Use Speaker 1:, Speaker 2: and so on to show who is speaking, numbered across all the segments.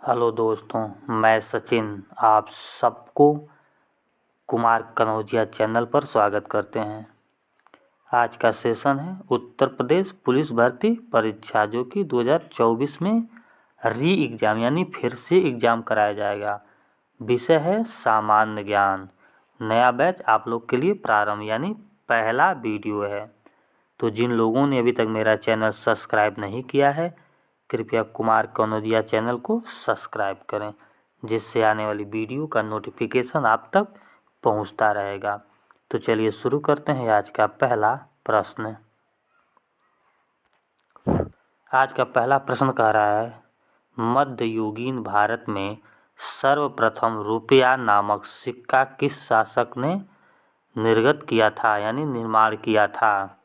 Speaker 1: Hello दोस्तों, मैं सचिन आप सबको कुमार कनौजिया चैनल पर स्वागत करते हैं। आज का सेशन है उत्तर प्रदेश पुलिस भर्ती परीक्षा, जो कि 2024 में री एग्ज़ाम यानी फिर से एग्ज़ाम कराया जाएगा। विषय है सामान्य ज्ञान। नया बैच आप लोग के लिए प्रारंभ यानी पहला वीडियो है। तो जिन लोगों ने अभी तक मेरा चैनल सब्सक्राइब नहीं किया है, कृपया कुमार कनौजिया चैनल को सब्सक्राइब करें, जिससे आने वाली वीडियो का नोटिफिकेशन आप तक पहुंचता रहेगा। तो चलिए शुरू करते हैं आज का पहला प्रश्न। आज का पहला प्रश्न कह रहा है, मध्ययुगीन भारत में सर्वप्रथम रुपया नामक सिक्का किस शासक ने निर्गत किया था यानी निर्माण किया था?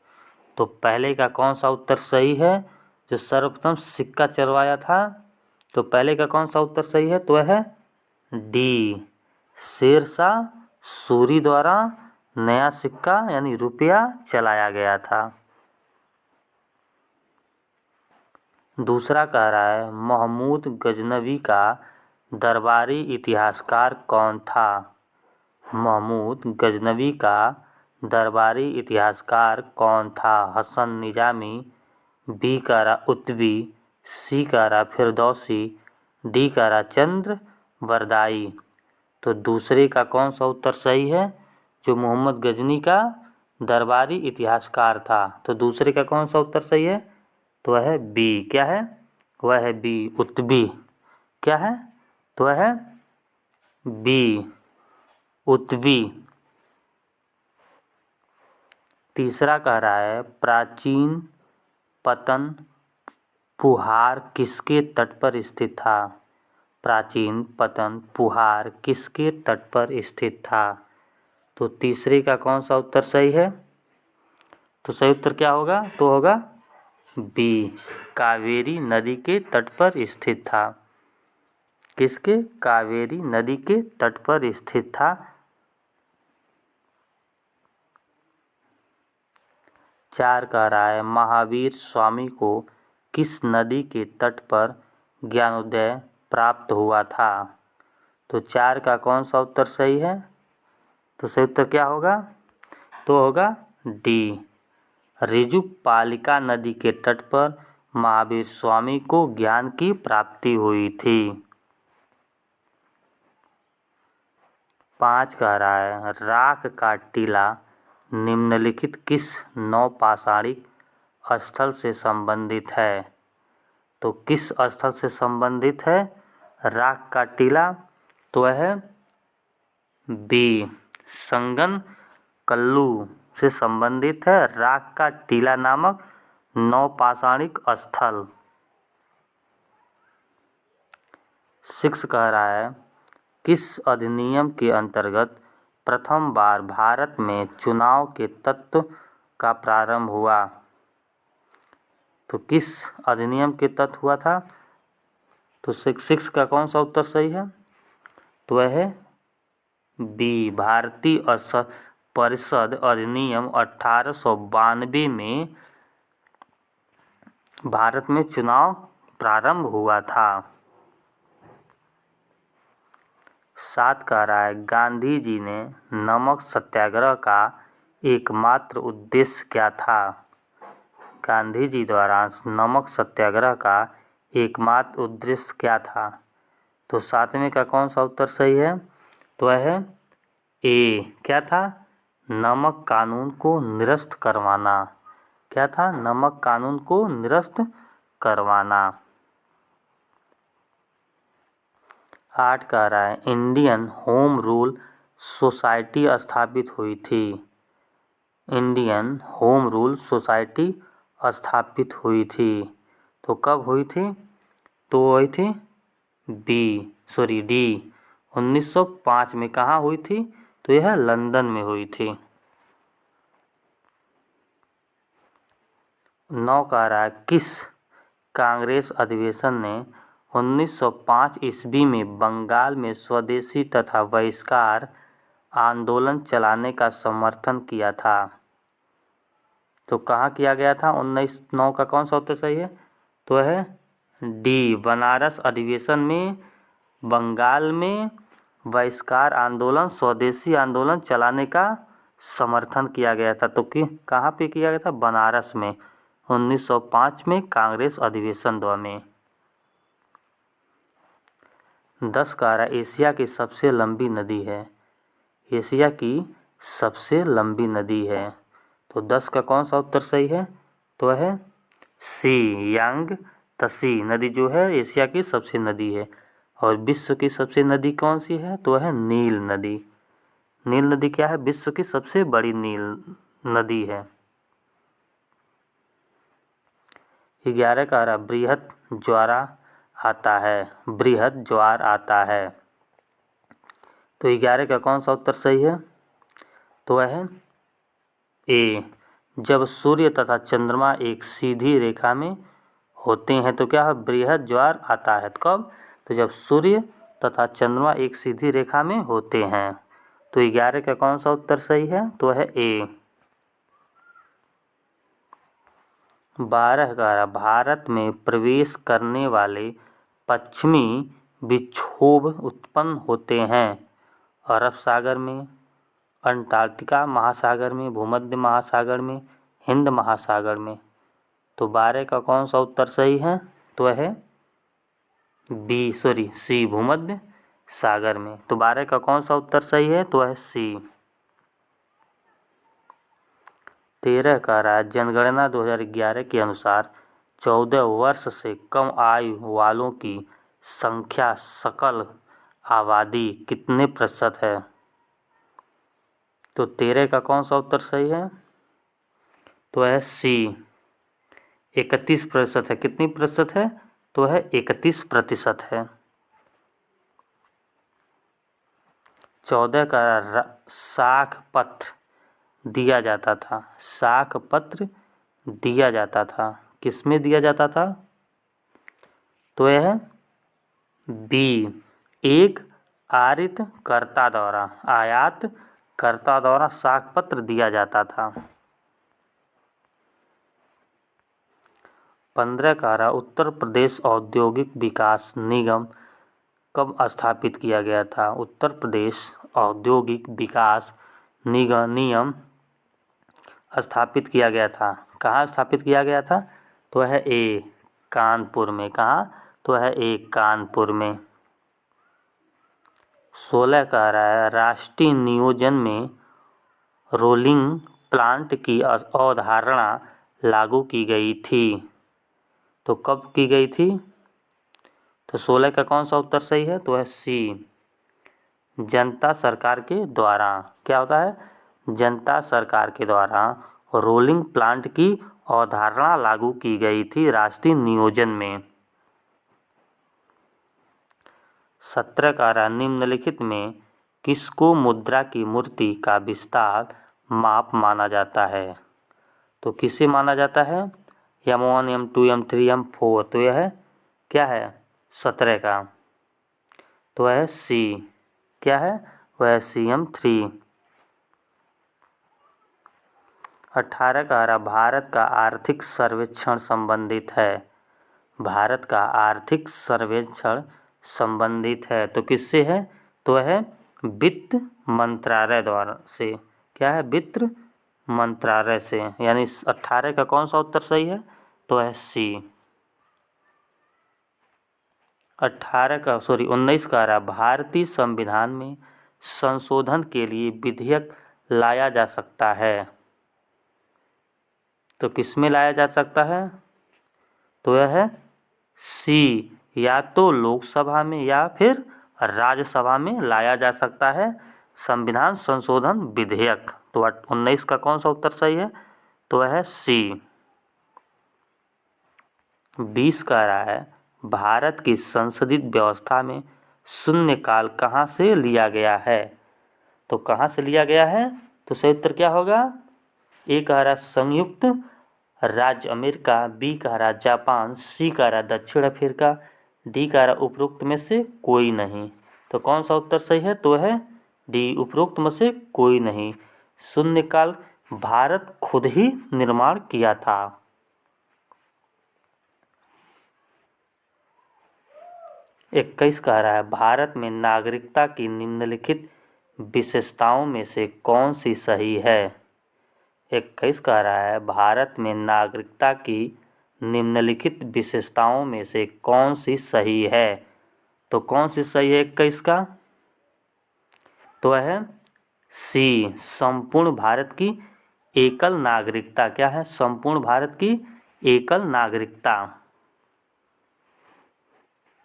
Speaker 1: तो पहले का कौन सा उत्तर सही है जो सर्वप्रथम सिक्का चलवाया था? तो पहले का कौन सा उत्तर सही है? तो है डी, शेरशाह सूरी द्वारा नया सिक्का यानी रुपया चलाया गया था। दूसरा कह रहा है, महमूद गजनवी का दरबारी इतिहासकार कौन था? महमूद गजनवी का दरबारी इतिहासकार कौन था? हसन निजामी, बी कारा उत्वी, सी कारा फिरदौसी, डी कारा चंद्र वरदाई। तो दूसरे का कौन सा उत्तर सही है जो मोहम्मद गजनी का दरबारी इतिहासकार था? तो दूसरे का कौन सा उत्तर सही है? तो वह है बी। क्या है? वह है बी, उत्वी। क्या है? तो वह है बी, उत्वी। तीसरा कह रहा है, प्राचीन पतन पुहार किसके तट पर स्थित था? प्राचीन पतन पुहार किसके तट पर स्थित था? तो तीसरे का कौन सा उत्तर सही है? तो सही उत्तर क्या होगा? तो होगा बी, कावेरी नदी के तट पर स्थित था। किसके? कावेरी नदी के तट पर स्थित था। चार कह रहा है, महावीर स्वामी को किस नदी के तट पर ज्ञानोदय प्राप्त हुआ था? तो चार का कौन सा उत्तर सही है? तो सही उत्तर क्या होगा? तो होगा डी, ऋजुपालिका नदी के तट पर महावीर स्वामी को ज्ञान की प्राप्ति हुई थी। 5 कह रहा है, राख का टीला निम्नलिखित किस नौपाषाणिक स्थल से संबंधित है? तो किस स्थल से संबंधित है राख का टीला? तो वह है बी, संगन कल्लू से संबंधित है राख का टीला नामक नौपाषाणिक स्थल। 6 कह रहा है, किस अधिनियम के अंतर्गत प्रथम बार भारत में चुनाव के तत्व का प्रारंभ हुआ? तो किस अधिनियम के तहत हुआ था? तो 6 का कौन सा उत्तर सही है? तो वह है बी, भारतीय परिषद अधिनियम 1892 में भारत में चुनाव प्रारंभ हुआ था। 7 कह रहा है, गांधी जी ने नमक सत्याग्रह का एकमात्र उद्देश्य क्या था? गांधी जी द्वारा नमक सत्याग्रह का एकमात्र उद्देश्य क्या था? तो 7वें का कौन सा उत्तर सही है? तो वह है ए, क्या था? नमक कानून को निरस्त करवाना। क्या था? नमक कानून को निरस्त करवाना। 8 कह रहा है, इंडियन होम रूल सोसाइटी स्थापित हुई थी। इंडियन होम रूल सोसाइटी स्थापित हुई थी। तो कब हुई थी? तो हुई थी डी, 1905 में। कहाँ हुई थी? तो यह लंदन में हुई थी। 9 कह रहा है, किस कांग्रेस अधिवेशन ने 1905 ईस्वी में बंगाल में स्वदेशी तथा बहिष्कार आंदोलन चलाने का समर्थन किया था? तो कहाँ किया गया था? 19/9 का कौन सा उत्तर सही है? तो है डी, बनारस अधिवेशन में बंगाल में बहिष्कार आंदोलन, स्वदेशी आंदोलन चलाने का समर्थन किया गया था। तो कि कहाँ पे किया गया था? बनारस में 1905 में कांग्रेस अधिवेशन में। 10 कारा एशिया की सबसे लंबी नदी है। एशिया की सबसे लंबी नदी है। तो 10 का कौन सा उत्तर सही है? तो है सी, यांग तसी नदी जो है एशिया की सबसे नदी है। और विश्व की सबसे नदी कौन सी है? तो है नील नदी। नील नदी क्या है? विश्व की सबसे बड़ी नील नदी है। 11 कारा बृहद ज्वार आता है। बृहद ज्वार आता है। तो 11 का कौन सा उत्तर सही है? तो है ए, जब सूर्य तथा चंद्रमा एक सीधी रेखा में होते हैं तो क्या है? बृहद ज्वार आता है। कब? तो जब सूर्य तथा चंद्रमा एक सीधी रेखा में होते हैं। तो 11 का कौन सा उत्तर सही है? तो है ए। 12 का भारत में प्रवेश करने वाले पश्चिमी विक्षोभ उत्पन्न होते हैं अरब सागर में, अंटार्कटिका महासागर में, भूमध्य महासागर में, हिंद महासागर में। तो 12 का कौन सा उत्तर सही है? तो है सी, भूमध्य सागर में। तो 12 का कौन सा उत्तर सही है? तो है सी। 13 का जनगणना 2011 के अनुसार 14 वर्ष से कम आयु वालों की संख्या सकल आबादी कितने प्रतिशत है? तो 13 का कौन सा उत्तर सही है? तो है सी, 31% है। कितनी प्रतिशत है? तो है 31% है। 14 का साख पत्र दिया जाता था। साख पत्र दिया जाता था। किसमें दिया जाता था? तो यह है बी, एक आयात कर्ता द्वारा साख पत्र दिया जाता था। 15 का उत्तर प्रदेश औद्योगिक विकास निगम कब स्थापित किया गया था? उत्तर प्रदेश औद्योगिक विकास निगम स्थापित किया गया था। कहाँ स्थापित किया गया था? तो है ए, कानपुर में। कहाँ? तो है ए, कानपुर में। 16 का राष्ट्रीय नियोजन में रोलिंग प्लांट की अवधारणा लागू की गई थी। तो कब की गई थी? तो 16 का कौन सा उत्तर सही है? तो है सी, जनता सरकार के द्वारा। क्या होता है? जनता सरकार के द्वारा रोलिंग प्लांट की अवधारणा लागू की गई थी राष्ट्रीय नियोजन में। 17 का निम्नलिखित में किसको मुद्रा की मूर्ति का विस्तार माप माना जाता है? तो किसे माना जाता है? M1, M2, M3, M4। तो यह है क्या है? 17 का। तो है सी। क्या है? वह सी, M3। 18 का भारत का आर्थिक सर्वेक्षण संबंधित है। भारत का आर्थिक सर्वेक्षण संबंधित है तो किससे है? तो है वित्त मंत्रालय द्वारा से। क्या है? वित्त मंत्रालय से। यानी 18 का कौन सा उत्तर सही है? तो है सी। 19 का भारतीय संविधान में संशोधन के लिए विधेयक लाया जा सकता है। तो किस में लाया जा सकता है? तो यह है सी, या तो लोकसभा में या फिर राज्यसभा में लाया जा सकता है संविधान संशोधन विधेयक। तो 19 का कौन सा उत्तर सही है? तो वह है सी। 20 का है भारत की संसदीय व्यवस्था में शून्यकाल कहाँ से लिया गया है? तो कहाँ से लिया गया है? तो सही उत्तर क्या होगा? ए कह रहा संयुक्त राज्य अमेरिका, बी कह रहा जापान, सी कह रहा दक्षिण अफ्रीका, डी कह रहा उपरोक्त में से कोई नहीं। तो कौन सा उत्तर सही है? तो है डी, उपरोक्त में से कोई नहीं। शून्यकाल भारत खुद ही निर्माण किया था। 21 कह रहा है भारत में नागरिकता की निम्नलिखित विशेषताओं में से कौन सी सही है। 21 कह रहा है भारत में नागरिकता की निम्नलिखित विशेषताओं में से कौन सी सही है। तो कौन सी सही है 21 का? तो है सी, संपूर्ण भारत की एकल नागरिकता। क्या है? संपूर्ण भारत की एकल नागरिकता।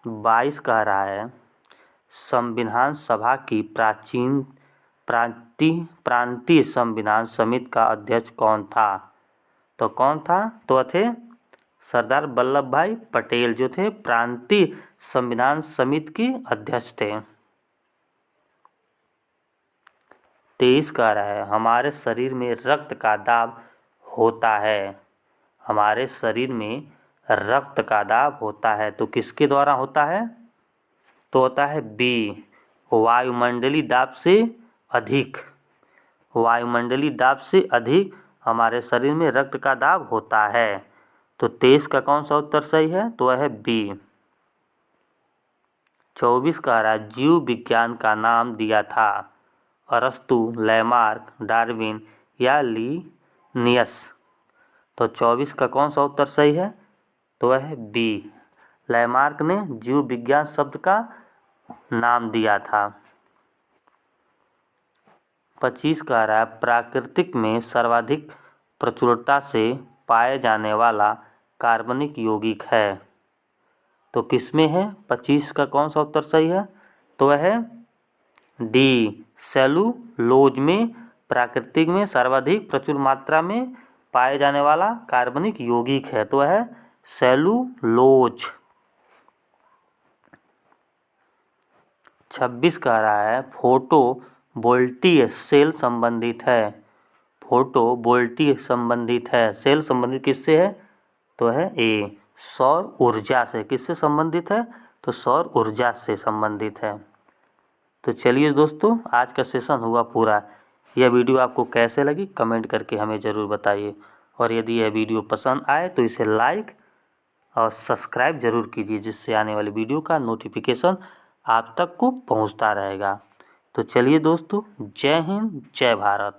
Speaker 1: 22 कह रहा है संविधान सभा की प्रांतीय संविधान समिति का अध्यक्ष कौन था। तो कौन था? तो थे सरदार वल्लभ भाई पटेल, जो थे प्रांतीय संविधान समिति के अध्यक्ष थे। 23 कह रहा है हमारे शरीर में रक्त का दाब होता है। हमारे शरीर में रक्त का दाब होता है तो किसके द्वारा होता है? तो होता है बी, वायुमंडलीय दाब से अधिक। वायुमंडलीय दाब से अधिक हमारे शरीर में रक्त का दाब होता है। तो 23 का कौन सा उत्तर सही है? तो है बी। 24 कह रहा है जीव विज्ञान का नाम दिया था अरस्तु, लैमार्क, डार्विन या लिनियस। तो 24 का कौन सा उत्तर सही है? तो है बी, लैमार्क ने जीव विज्ञान शब्द का नाम दिया था। 25 कह रहा है प्राकृतिक में सर्वाधिक प्रचुरता से पाए जाने वाला कार्बनिक यौगिक है। तो किसमें है? 25 का कौन सा उत्तर सही है? तो है डी, सेलुलोज में प्राकृतिक में सर्वाधिक प्रचुर मात्रा में पाए जाने वाला कार्बनिक यौगिक है। तो है सेलुलोज। 26 कह रहा है फोटो वोल्टीय सेल संबंधित है। फोटो वोल्टीय संबंधित है, सेल संबंधित किससे है? तो है ए, सौर ऊर्जा से। किससे संबंधित है? तो सौर ऊर्जा से संबंधित है। तो चलिए दोस्तों, आज का सेशन हुआ पूरा। यह वीडियो आपको कैसे लगी कमेंट करके हमें ज़रूर बताइए, और यदि यह वीडियो पसंद आए तो इसे लाइक और सब्सक्राइब जरूर कीजिए, जिससे आने वाली वीडियो का नोटिफिकेशन आप तक को पहुंचता रहेगा। तो चलिए दोस्तों, जय हिंद, जय भारत।